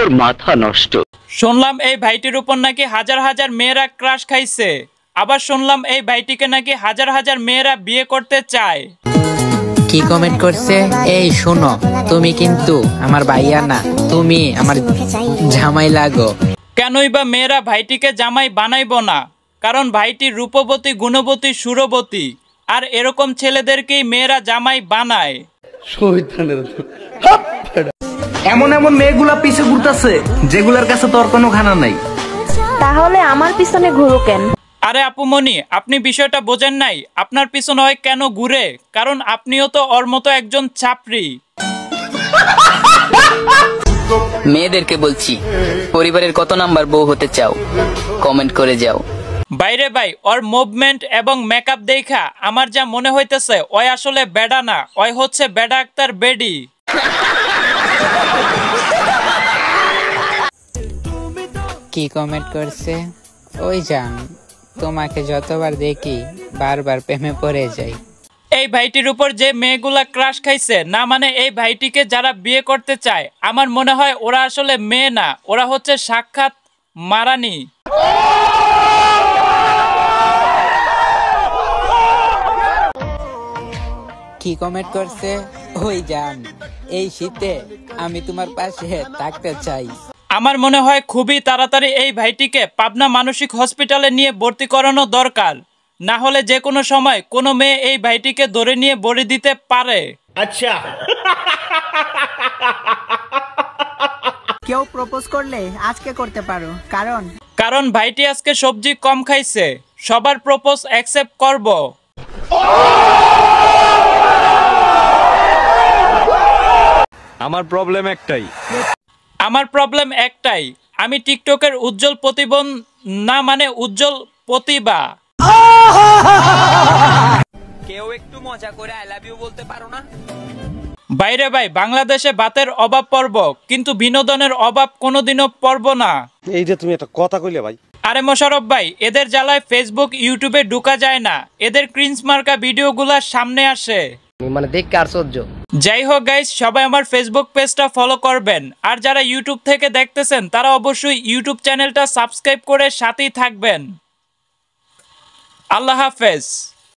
তোর মাথা নষ্ট। শুনলাম এই ভাইটির উপর নাকি হাজার হাজার মেয়েরা ক্রাশ খাইছে, আবার শুনলাম এই ভাইটিকে নাকি হাজার হাজার মেয়েরা বিয়ে করতে চায়। কি কমেন্ট করছে? এই শোনো, তুমি কিন্তু আমার ভাইয়া না, তুমি আমার জামাই লাগো। কেনই বা মেয়েরা ভাইটিকে জামাই বানাইবো না? কারণ ভাইটি রূপবতী, গুণবতী, সুরবতী, আর এরকম ছেলেদেরকেই মেয়েরা জামাই বানায়। এমন এমন মেয়েগুলা পিছে ঘুরতেছে যেগুলার কাছে তোর কোনো খানা নাই। তাহলে আমার পিছনে ঘুরো কেন? আরে আপুমনি, আপনি বিষয়টা বোঝেন নাই। আপনার পিছনে হয় কেন ঘুরে? কারণ আপনিও তো ওর মতো একজন ছাপরি। মেয়েদেরকে বলছি, পরিবারের কত নাম্বার বউ হতে চাও? কমেন্ট করে যাও। বাইরে ভাই, ওর মুভমেন্ট এবং মেকআপ দেখা আমার যা মনে হইতেছে, ওই আসলে বেডা না, ওই হচ্ছে বেডা আক্তার বেডি। কি কমেন্ট করছে? ওই জান, তোমাকে যতবার দেখি বারবার প্রেমে পড়ে যাই। এই ভাইটির উপর যে মেয়েগুলা ক্রাশ খাইছে না, মানে এই ভাইটিকে যারা বিয়ে করতে চায়, আমার মনে হয় ওরা আসলে মেয়ে না, ওরা হচ্ছে সাক্ষাৎ মারানি। কি কমেন্ট করছে? ওই জান, এই শীতে আমি তোমার পাশে থাকতে চাই। আমার মনে হয় খুবই তাড়াতাড়ি এই ভাইটিকে পাবনা মানসিক হসপিটালে নিয়ে ভর্তি করানো দরকার, না হলে যে কোনো সময় কোনো মেয়ে এই ভাইটিকে ধরে নিয়ে বড়ি দিতে পারে। আচ্ছা, কেউ প্রপোজ করলে আজকে করতে পারো, কারণ ভাইটি আজকে সবজি কম খাইছে, সবার প্রপোজ অ্যাকসেপ্ট করব। আমার প্রবলেম একটাই, আমি টিকটকের উজ্জ্বল প্রতিবন্ধ না, মানে উজ্জ্বল প্রতিভা। কেউ একটু মজা করে আই লাভ ইউ বলতে পারো না? বাইরে ভাই, বাংলাদেশে ভাতের অভাব পড়ব, কিন্তু বিনোদনের অভাব কোনোদিনও পড়ব না। এই যে তুমি একটা কথা কইলে ভাই। আরে মোশারফ ভাই, এদের জ্বালায় ফেসবুক ইউটিউবে ঢুকা যায় না, এদের ক্রিঞ্জ মার্কা ভিডিওগুলা সামনে আসে, মানে দেখ কার সহ্য। যাই হোক গাইস, সবাই আমার ফেসবুক পেজটা ফলো করবেন, আর যারা ইউটিউব থেকে দেখতেছেন তারা অবশ্যই ইউটিউব চ্যানেলটা সাবস্ক্রাইব করে সাথেই থাকবেন। আল্লাহ হাফেজ।